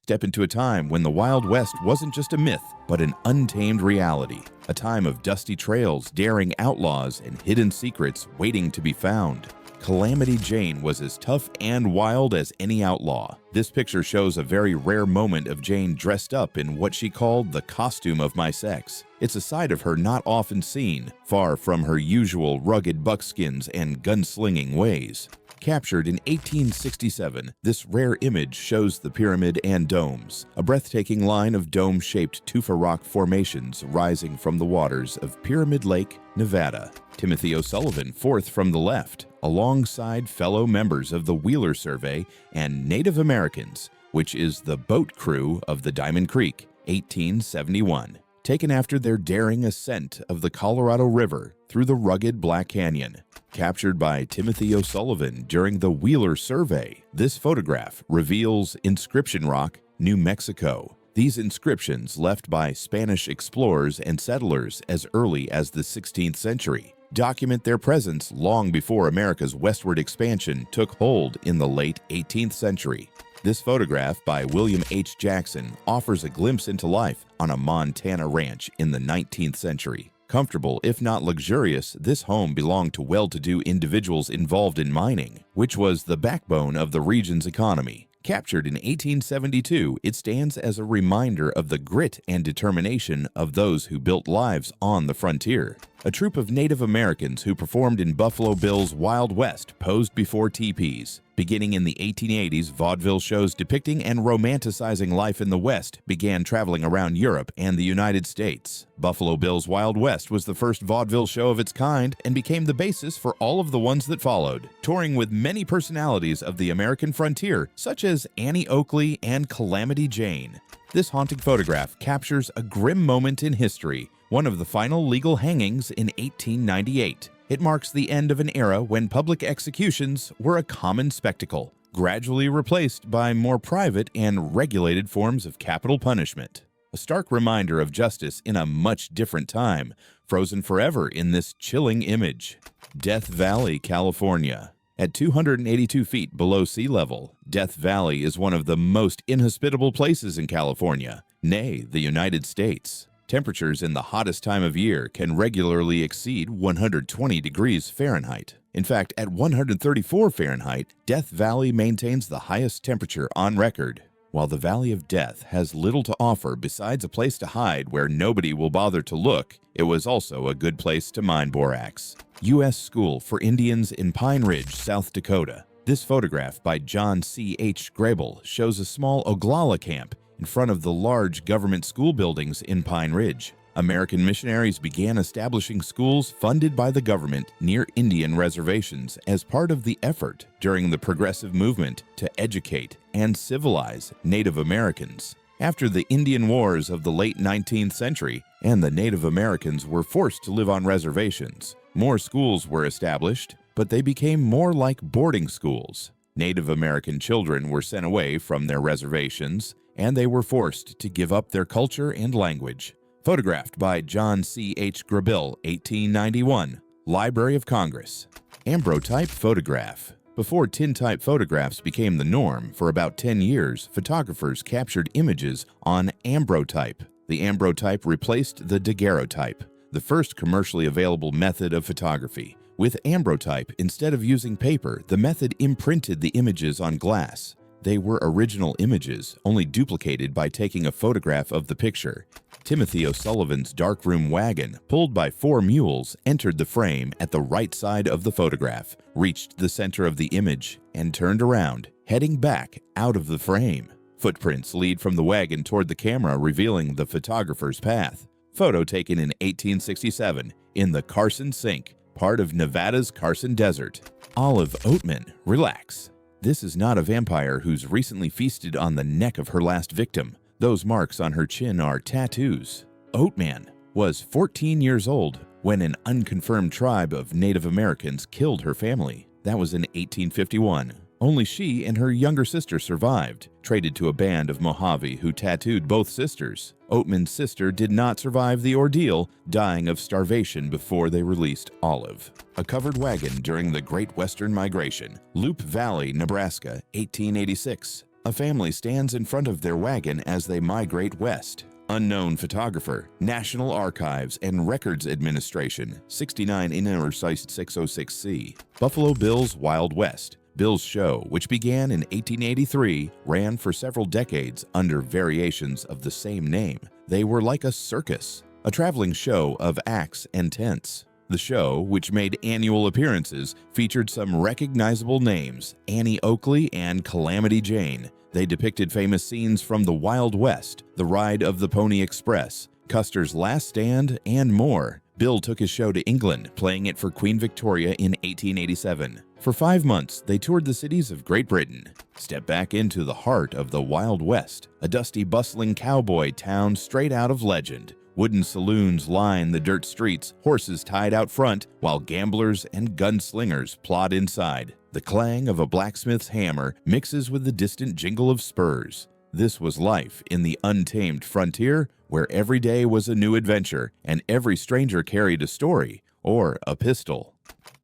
Step into a time when the Wild West wasn't just a myth, but an untamed reality. A time of dusty trails, daring outlaws, and hidden secrets waiting to be found. Calamity Jane was as tough and wild as any outlaw. This picture shows a very rare moment of Jane dressed up in what she called the costume of my sex. It's a side of her not often seen, far from her usual rugged buckskins and gunslinging ways. Captured in 1867, this rare image shows the pyramid and domes, a breathtaking line of dome-shaped tufa rock formations rising from the waters of Pyramid Lake, Nevada. Timothy O'Sullivan, fourth from the left, alongside fellow members of the Wheeler Survey and Native Americans, which is the boat crew of the Diamond Creek, 1871. Taken after their daring ascent of the Colorado River through the rugged Black Canyon. Captured by Timothy O'Sullivan during the Wheeler Survey, this photograph reveals Inscription Rock, New Mexico. These inscriptions, left by Spanish explorers and settlers as early as the 16th century, document their presence long before America's westward expansion took hold in the late 18th century. This photograph by William H. Jackson offers a glimpse into life on a Montana ranch in the 19th century. Comfortable, if not luxurious, this home belonged to well-to-do individuals involved in mining, which was the backbone of the region's economy. Captured in 1872, it stands as a reminder of the grit and determination of those who built lives on the frontier. A troupe of Native Americans who performed in Buffalo Bill's Wild West posed before teepees. Beginning in the 1880s, vaudeville shows depicting and romanticizing life in the West began traveling around Europe and the United States. Buffalo Bill's Wild West was the first vaudeville show of its kind and became the basis for all of the ones that followed, touring with many personalities of the American frontier, such as Annie Oakley and Calamity Jane. This haunting photograph captures a grim moment in history, one of the final legal hangings in 1898. It marks the end of an era when public executions were a common spectacle, gradually replaced by more private and regulated forms of capital punishment. A stark reminder of justice in a much different time, frozen forever in this chilling image. Death Valley, California. At 282 feet below sea level, Death Valley is one of the most inhospitable places in California, nay, the United States. Temperatures in the hottest time of year can regularly exceed 120 degrees Fahrenheit. In fact, at 134 Fahrenheit, Death Valley maintains the highest temperature on record. While the Valley of Death has little to offer besides a place to hide where nobody will bother to look, it was also a good place to mine borax. U.S. School for Indians in Pine Ridge, South Dakota. This photograph by John C. H. Grable shows a small Oglala camp in front of the large government school buildings in Pine Ridge. American missionaries began establishing schools funded by the government near Indian reservations as part of the effort during the progressive movement to educate and civilize Native Americans. After the Indian Wars of the late 19th century and the Native Americans were forced to live on reservations, more schools were established, but they became more like boarding schools. Native American children were sent away from their reservations, and they were forced to give up their culture and language. Photographed by John C. H. Grable, 1891, Library of Congress. Ambrotype photograph. Before tintype photographs became the norm, for about 10 years, photographers captured images on ambrotype. The ambrotype replaced the daguerreotype, the first commercially available method of photography. With ambrotype, instead of using paper, the method imprinted the images on glass. They were original images, only duplicated by taking a photograph of the picture. Timothy O'Sullivan's darkroom wagon, pulled by 4 mules, entered the frame at the right side of the photograph, reached the center of the image, and turned around, heading back out of the frame. Footprints lead from the wagon toward the camera, revealing the photographer's path. Photo taken in 1867 in the Carson Sink, part of Nevada's Carson Desert. Olive Oatman, relax. This is not a vampire who's recently feasted on the neck of her last victim. Those marks on her chin are tattoos. Oatman was 14 years old when an unconfirmed tribe of Native Americans killed her family. That was in 1851. Only she and her younger sister survived, traded to a band of Mojave who tattooed both sisters. Oatman's sister did not survive the ordeal, dying of starvation before they released Olive. A covered wagon during the Great Western Migration, Loup Valley, Nebraska, 1886. A family stands in front of their wagon as they migrate west. Unknown photographer, National Archives and Records Administration, 69 Interstate 606C. Buffalo Bill's Wild West. Bill's show, which began in 1883, ran for several decades under variations of the same name. They were like a circus, a traveling show of acts and tents. The show, which made annual appearances, featured some recognizable names: Annie Oakley and Calamity Jane. They depicted famous scenes from the Wild West, the ride of the Pony Express, Custer's Last Stand, and more. Bill took his show to England, playing it for Queen Victoria in 1887. For 5 months, they toured the cities of Great Britain. Step back into the heart of the Wild West, a dusty, bustling cowboy town straight out of legend. Wooden saloons line the dirt streets, horses tied out front, while gamblers and gunslingers plod inside. The clang of a blacksmith's hammer mixes with the distant jingle of spurs. This was life in the untamed frontier, where every day was a new adventure, and every stranger carried a story or a pistol.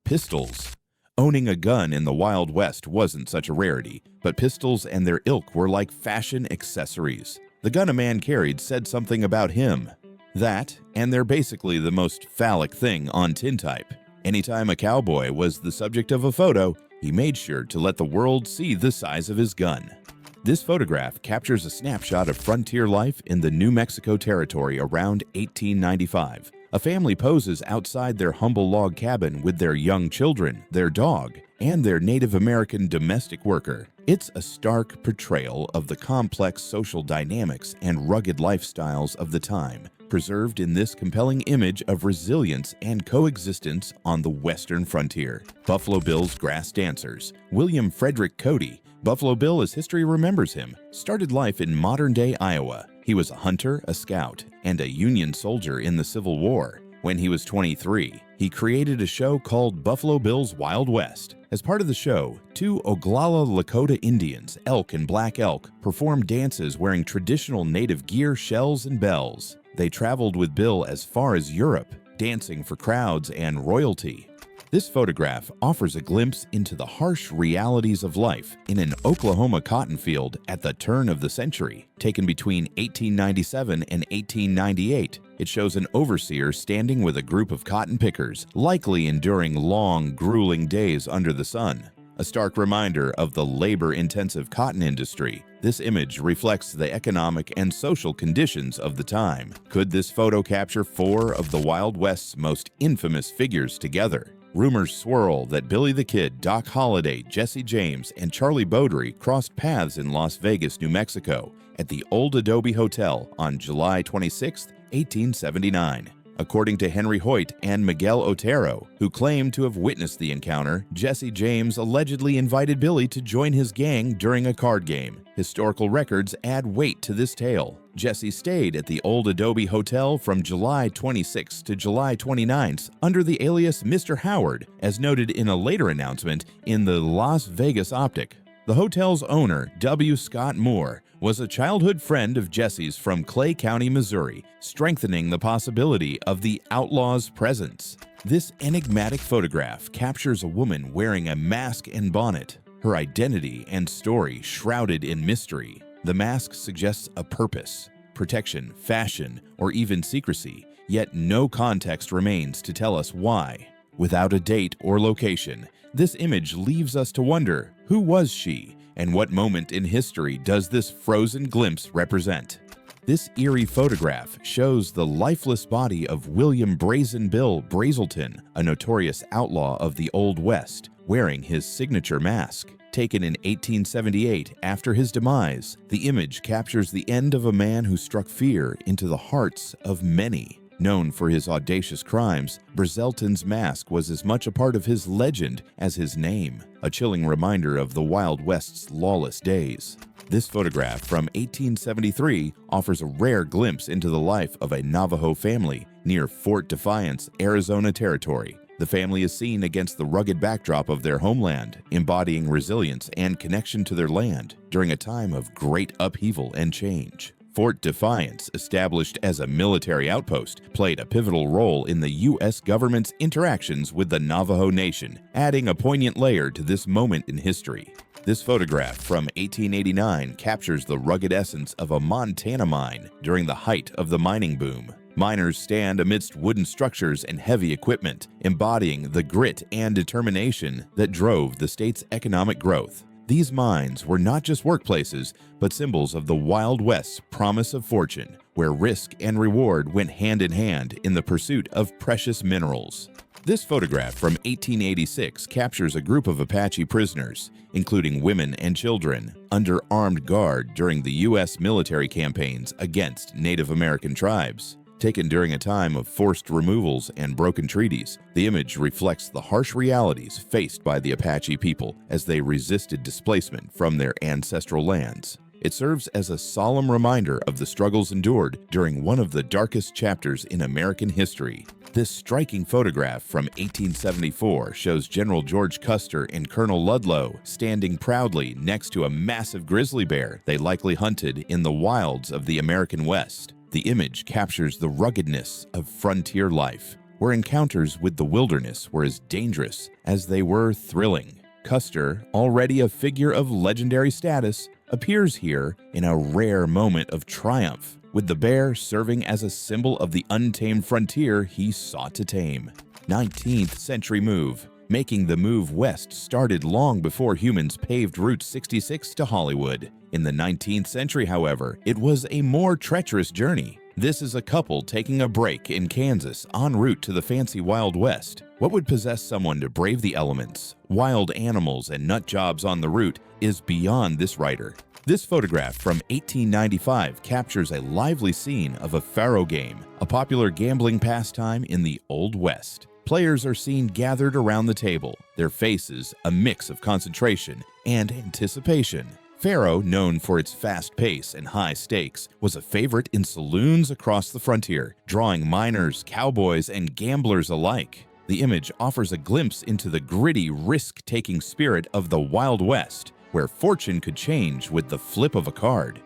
Pistols. Owning a gun in the Wild West wasn't such a rarity, but pistols and their ilk were like fashion accessories. The gun a man carried said something about him. That, and they're basically the most phallic thing on tintype. Anytime a cowboy was the subject of a photo, he made sure to let the world see the size of his gun. This photograph captures a snapshot of frontier life in the New Mexico Territory around 1895. A family poses outside their humble log cabin with their young children, their dog, and their Native American domestic worker. It's a stark portrayal of the complex social dynamics and rugged lifestyles of the time, preserved in this compelling image of resilience and coexistence on the western frontier. Buffalo Bill's Grass Dancers. William Frederick Cody, Buffalo Bill as history remembers him, started life in modern-day Iowa. He was a hunter, a scout, and a Union soldier in the Civil War. When he was 23, he created a show called Buffalo Bill's Wild West. As part of the show, 2 Oglala Lakota Indians, Elk and Black Elk, performed dances wearing traditional native gear, shells, and bells. They traveled with Bill as far as Europe, dancing for crowds and royalty. This photograph offers a glimpse into the harsh realities of life in an Oklahoma cotton field at the turn of the century. Taken between 1897 and 1898, it shows an overseer standing with a group of cotton pickers, likely enduring long, grueling days under the sun. A stark reminder of the labor-intensive cotton industry, this image reflects the economic and social conditions of the time. Could this photo capture 4 of the Wild West's most infamous figures together? Rumors swirl that Billy the Kid, Doc Holliday, Jesse James, and Charlie Beaudry crossed paths in Las Vegas, New Mexico, at the Old Adobe Hotel on July 26, 1879. According to Henry Hoyt and Miguel Otero, who claimed to have witnessed the encounter, Jesse James allegedly invited Billy to join his gang during a card game. Historical records add weight to this tale. Jesse stayed at the Old Adobe Hotel from July 26 to July 29 under the alias Mr. Howard, as noted in a later announcement in the Las Vegas Optic. The hotel's owner, W. Scott Moore, was a childhood friend of Jesse's from Clay County, Missouri, strengthening the possibility of the outlaw's presence. This enigmatic photograph captures a woman wearing a mask and bonnet, her identity and story shrouded in mystery. The mask suggests a purpose, protection, fashion, or even secrecy, yet no context remains to tell us why. Without a date or location, this image leaves us to wonder, who was she, and what moment in history does this frozen glimpse represent? This eerie photograph shows the lifeless body of William Brazen Bill Brazelton, a notorious outlaw of the Old West, wearing his signature mask. Taken in 1878 after his demise, the image captures the end of a man who struck fear into the hearts of many. Known for his audacious crimes, Brazelton's mask was as much a part of his legend as his name, a chilling reminder of the Wild West's lawless days. This photograph from 1873 offers a rare glimpse into the life of a Navajo family near Fort Defiance, Arizona Territory. The family is seen against the rugged backdrop of their homeland, embodying resilience and connection to their land during a time of great upheaval and change. Fort Defiance, established as a military outpost, played a pivotal role in the U.S. government's interactions with the Navajo Nation, adding a poignant layer to this moment in history. This photograph from 1889 captures the rugged essence of a Montana mine during the height of the mining boom. Miners stand amidst wooden structures and heavy equipment, embodying the grit and determination that drove the state's economic growth. These mines were not just workplaces, but symbols of the Wild West's promise of fortune, where risk and reward went hand in hand in the pursuit of precious minerals. This photograph from 1886 captures a group of Apache prisoners, including women and children, under armed guard during the U.S. military campaigns against Native American tribes. Taken during a time of forced removals and broken treaties, the image reflects the harsh realities faced by the Apache people as they resisted displacement from their ancestral lands. It serves as a solemn reminder of the struggles endured during one of the darkest chapters in American history. This striking photograph from 1874 shows General George Custer and Colonel Ludlow standing proudly next to a massive grizzly bear they likely hunted in the wilds of the American West. The image captures the ruggedness of frontier life, where encounters with the wilderness were as dangerous as they were thrilling. Custer, already a figure of legendary status, appears here in a rare moment of triumph, with the bear serving as a symbol of the untamed frontier he sought to tame. 19th century move. Making the move west started long before humans paved Route 66 to Hollywood. In the 19th century, however, it was a more treacherous journey. This is a couple taking a break in Kansas en route to the fancy Wild West. What would possess someone to brave the elements, wild animals, and nut jobs on the route is beyond this writer. This photograph from 1895 captures a lively scene of a faro game, a popular gambling pastime in the Old West. Players are seen gathered around the table, their faces a mix of concentration and anticipation. Faro, known for its fast pace and high stakes, was a favorite in saloons across the frontier, drawing miners, cowboys, and gamblers alike. The image offers a glimpse into the gritty, risk-taking spirit of the Wild West, where fortune could change with the flip of a card.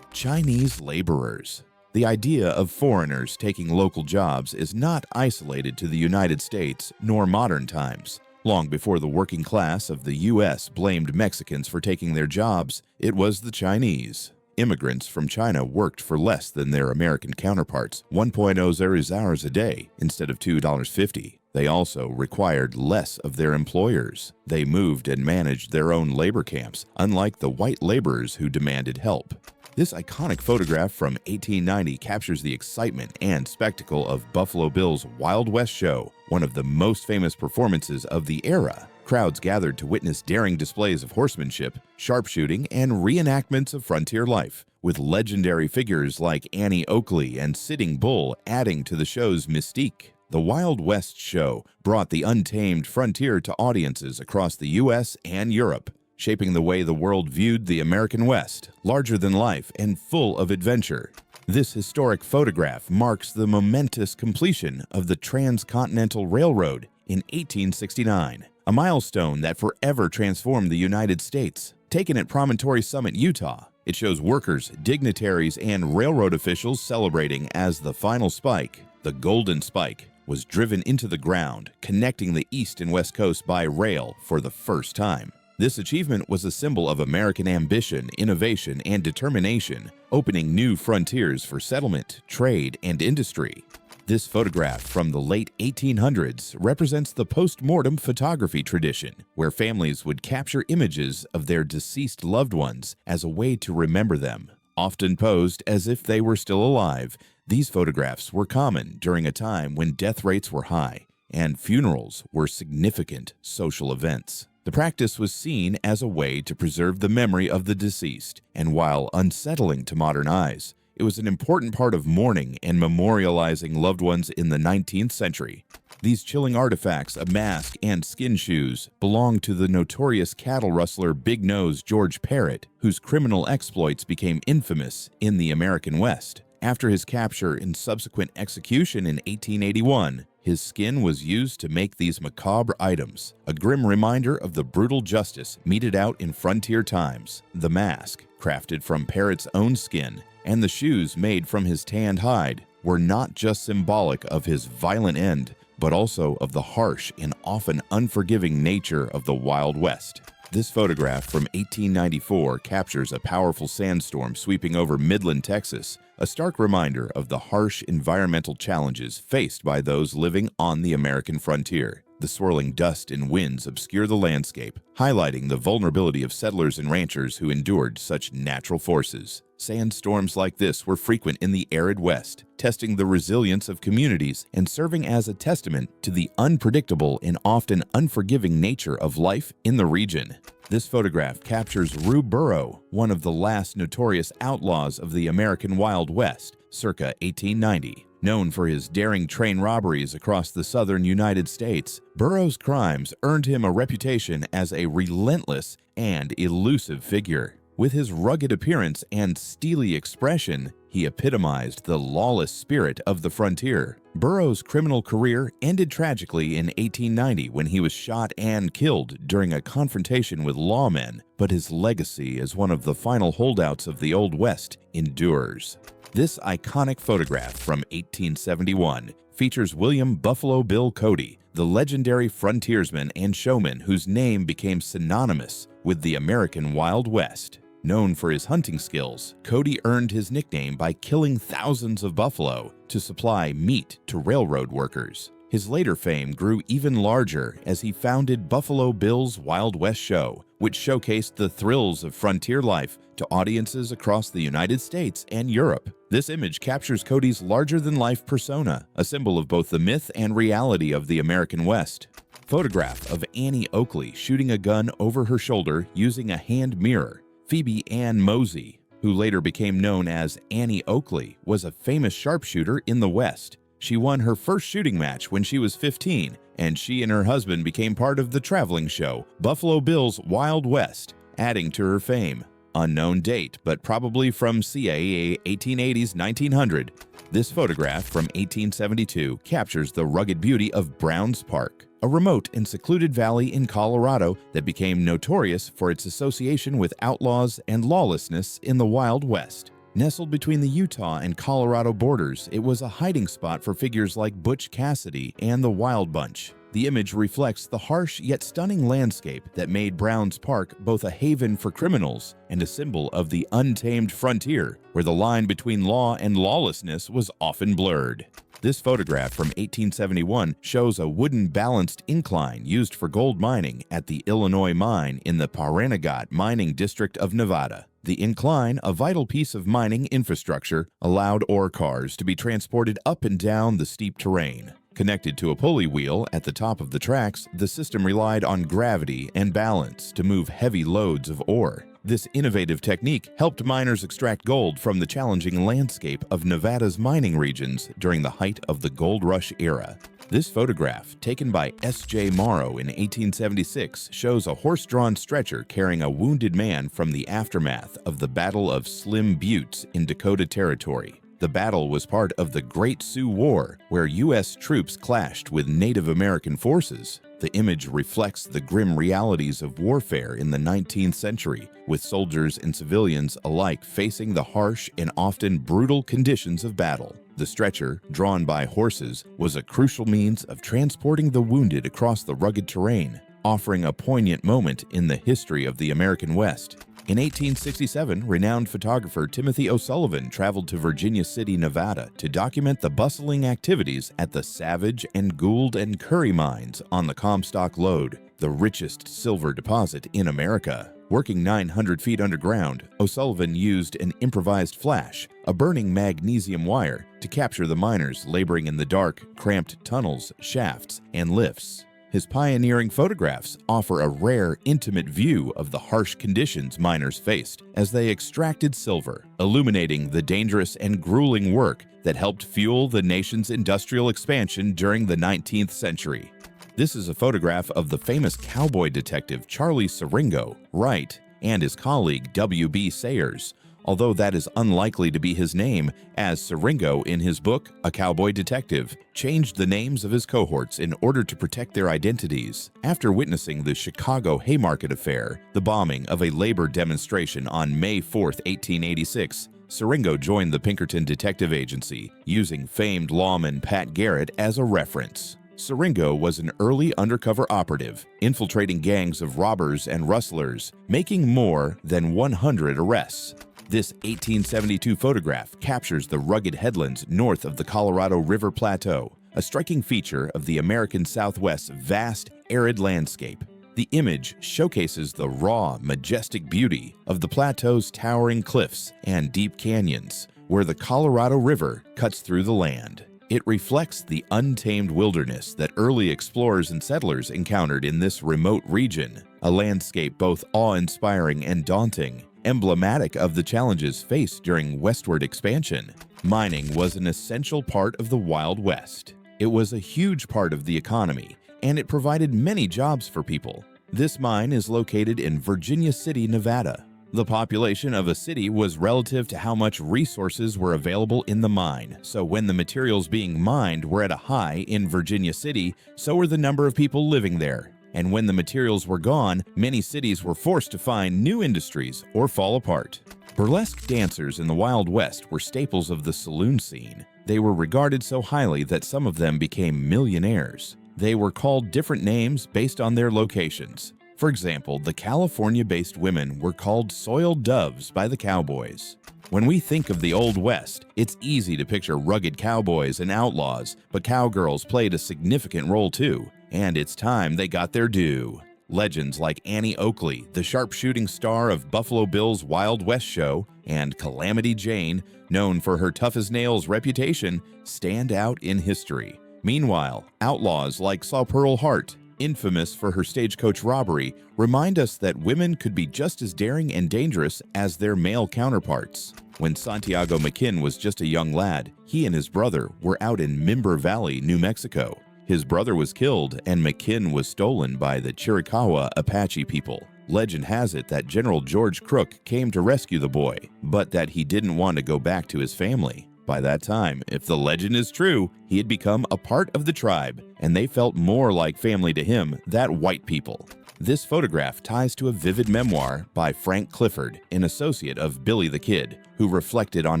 Chinese laborers. The idea of foreigners taking local jobs is not isolated to the United States nor modern times. Long before the working class of the U.S. blamed Mexicans for taking their jobs, it was the Chinese. Immigrants from China worked for less than their American counterparts, 1.0 hours a day instead of $2.50. They also required less of their employers. They moved and managed their own labor camps, unlike the white laborers who demanded help. This iconic photograph from 1890 captures the excitement and spectacle of Buffalo Bill's Wild West show, one of the most famous performances of the era. Crowds gathered to witness daring displays of horsemanship, sharpshooting, and reenactments of frontier life, with legendary figures like Annie Oakley and Sitting Bull adding to the show's mystique. The Wild West show brought the untamed frontier to audiences across the U.S. and Europe, shaping the way the world viewed the American West, larger than life and full of adventure. This historic photograph marks the momentous completion of the Transcontinental Railroad in 1869, a milestone that forever transformed the United States. Taken at Promontory Summit, Utah, it shows workers, dignitaries, and railroad officials celebrating as the final spike, the Golden Spike, was driven into the ground, connecting the East and West Coast by rail for the first time. This achievement was a symbol of American ambition, innovation, and determination, opening new frontiers for settlement, trade, and industry. This photograph from the late 1800s represents the post-mortem photography tradition, where families would capture images of their deceased loved ones as a way to remember them. Often posed as if they were still alive, these photographs were common during a time when death rates were high and funerals were significant social events. The practice was seen as a way to preserve the memory of the deceased, and while unsettling to modern eyes, it was an important part of mourning and memorializing loved ones in the 19th century. These chilling artifacts, a mask and skin shoes, belong to the notorious cattle rustler Big Nose George Parrott, whose criminal exploits became infamous in the American West. After his capture and subsequent execution in 1881, his skin was used to make these macabre items, a grim reminder of the brutal justice meted out in frontier times. The mask, crafted from Parrott's own skin and the shoes made from his tanned hide were not just symbolic of his violent end, but also of the harsh and often unforgiving nature of the Wild West. This photograph from 1894 captures a powerful sandstorm sweeping over Midland, Texas, a stark reminder of the harsh environmental challenges faced by those living on the American frontier. The swirling dust and winds obscure the landscape, highlighting the vulnerability of settlers and ranchers who endured such natural forces. Sandstorms like this were frequent in the arid West, testing the resilience of communities and serving as a testament to the unpredictable and often unforgiving nature of life in the region. This photograph captures Rube Burrow, one of the last notorious outlaws of the American Wild West, circa 1890. Known for his daring train robberies across the southern United States, Burrow's crimes earned him a reputation as a relentless and elusive figure. With his rugged appearance and steely expression, he epitomized the lawless spirit of the frontier. Burrow's criminal career ended tragically in 1890 when he was shot and killed during a confrontation with lawmen, but his legacy as one of the final holdouts of the Old West endures. This iconic photograph from 1871 features William Buffalo Bill Cody, the legendary frontiersman and showman whose name became synonymous with the American Wild West. Known for his hunting skills, Cody earned his nickname by killing thousands of buffalo to supply meat to railroad workers. His later fame grew even larger as he founded Buffalo Bill's Wild West Show, which showcased the thrills of frontier life to audiences across the United States and Europe. This image captures Cody's larger-than-life persona, a symbol of both the myth and reality of the American West. Photograph of Annie Oakley shooting a gun over her shoulder using a hand mirror. Phoebe Ann Mosey, who later became known as Annie Oakley, was a famous sharpshooter in the West. She won her first shooting match when she was 15, and she and her husband became part of the traveling show, Buffalo Bill's Wild West, adding to her fame. Unknown date, but probably from ca 1880s-1900. This photograph from 1872 captures the rugged beauty of Browns Park, a remote and secluded valley in Colorado that became notorious for its association with outlaws and lawlessness in the Wild West. Nestled between the Utah and Colorado borders, it was a hiding spot for figures like Butch Cassidy and the Wild Bunch. The image reflects the harsh yet stunning landscape that made Browns Park both a haven for criminals and a symbol of the untamed frontier, where the line between law and lawlessness was often blurred. This photograph from 1871 shows a wooden balanced incline used for gold mining at the Illinois mine in the Pahranagat mining district of Nevada. The incline, a vital piece of mining infrastructure, allowed ore cars to be transported up and down the steep terrain. Connected to a pulley wheel at the top of the tracks, the system relied on gravity and balance to move heavy loads of ore. This innovative technique helped miners extract gold from the challenging landscape of Nevada's mining regions during the height of the gold rush era. This photograph, taken by S.J. Morrow in 1876, shows a horse-drawn stretcher carrying a wounded man from the aftermath of the Battle of Slim Buttes in Dakota Territory. The battle was part of the Great Sioux War, where U.S. troops clashed with Native American forces. The image reflects the grim realities of warfare in the 19th century, with soldiers and civilians alike facing the harsh and often brutal conditions of battle. The stretcher, drawn by horses, was a crucial means of transporting the wounded across the rugged terrain, offering a poignant moment in the history of the American West. In 1867, renowned photographer Timothy O'Sullivan traveled to Virginia City, Nevada, to document the bustling activities at the Savage and Gould and Curry mines on the Comstock Lode, the richest silver deposit in America. Working 900 feet underground, O'Sullivan used an improvised flash, a burning magnesium wire, to capture the miners laboring in the dark, cramped tunnels, shafts, and lifts. His pioneering photographs offer a rare, intimate view of the harsh conditions miners faced as they extracted silver, illuminating the dangerous and grueling work that helped fuel the nation's industrial expansion during the 19th century. This is a photograph of the famous cowboy detective Charlie Siringo, Wright, and his colleague W.B. Sayers, although that is unlikely to be his name, as Siringo, in his book, A Cowboy Detective, changed the names of his cohorts in order to protect their identities. After witnessing the Chicago Haymarket Affair, the bombing of a labor demonstration on May 4, 1886, Siringo joined the Pinkerton Detective Agency, using famed lawman Pat Garrett as a reference. Siringo was an early undercover operative, infiltrating gangs of robbers and rustlers, making more than 100 arrests. This 1872 photograph captures the rugged headlands north of the Colorado River Plateau, a striking feature of the American Southwest's vast, arid landscape. The image showcases the raw, majestic beauty of the plateau's towering cliffs and deep canyons, where the Colorado River cuts through the land. It reflects the untamed wilderness that early explorers and settlers encountered in this remote region, a landscape both awe-inspiring and daunting, emblematic of the challenges faced during westward expansion. Mining was an essential part of the Wild West. It was a huge part of the economy, and it provided many jobs for people. This mine is located in Virginia City, Nevada. The population of a city was relative to how much resources were available in the mine, so when the materials being mined were at a high in Virginia City, so were the number of people living there. And when the materials were gone, many cities were forced to find new industries or fall apart. Burlesque dancers in the Wild West were staples of the saloon scene. They were regarded so highly that some of them became millionaires. They were called different names based on their locations. For example, the California-based women were called soiled doves by the cowboys. When we think of the Old West, it's easy to picture rugged cowboys and outlaws, but cowgirls played a significant role too, and it's time they got their due. Legends like Annie Oakley, the sharpshooting star of Buffalo Bill's Wild West show, and Calamity Jane, known for her tough-as-nails reputation, stand out in history. Meanwhile, outlaws like Saw Pearl Hart, infamous for her stagecoach robbery, remind us that women could be just as daring and dangerous as their male counterparts. When Santiago McKin was just a young lad, he and his brother were out in Mimber Valley, New Mexico. His brother was killed and McKin was stolen by the Chiricahua Apache people. Legend has it that General George Crook came to rescue the boy, but that he didn't want to go back to his family. By that time, if the legend is true, he had become a part of the tribe, and they felt more like family to him than white people. This photograph ties to a vivid memoir by Frank Clifford, an associate of Billy the Kid, who reflected on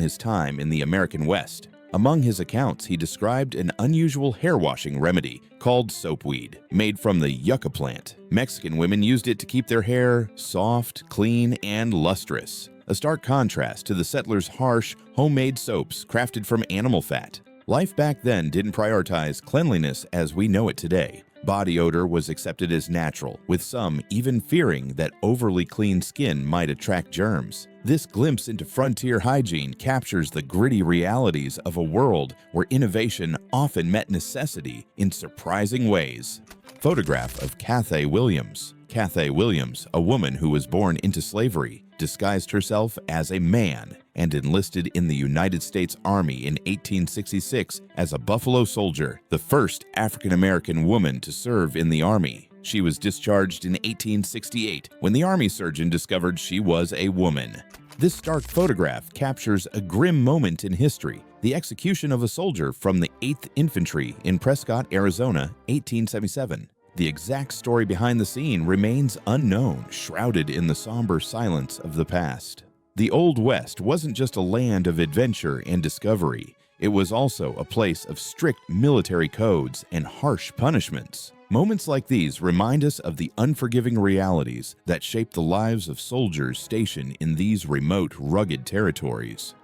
his time in the American West. Among his accounts, he described an unusual hair-washing remedy called soapweed, made from the yucca plant. Mexican women used it to keep their hair soft, clean, and lustrous, a stark contrast to the settlers' harsh, homemade soaps crafted from animal fat. Life back then didn't prioritize cleanliness as we know it today. Body odor was accepted as natural, with some even fearing that overly clean skin might attract germs. This glimpse into frontier hygiene captures the gritty realities of a world where innovation often met necessity in surprising ways. Photograph of Cathay Williams. Cathay Williams, a woman who was born into slavery, disguised herself as a man and enlisted in the United States Army in 1866 as a Buffalo soldier, the first African-American woman to serve in the Army. She was discharged in 1868 when the Army surgeon discovered she was a woman. This stark photograph captures a grim moment in history, the execution of a soldier from the 8th Infantry in Prescott, Arizona, 1877. The exact story behind the scene remains unknown, shrouded in the somber silence of the past. The Old West wasn't just a land of adventure and discovery. It was also a place of strict military codes and harsh punishments. Moments like these remind us of the unforgiving realities that shape the lives of soldiers stationed in these remote, rugged territories.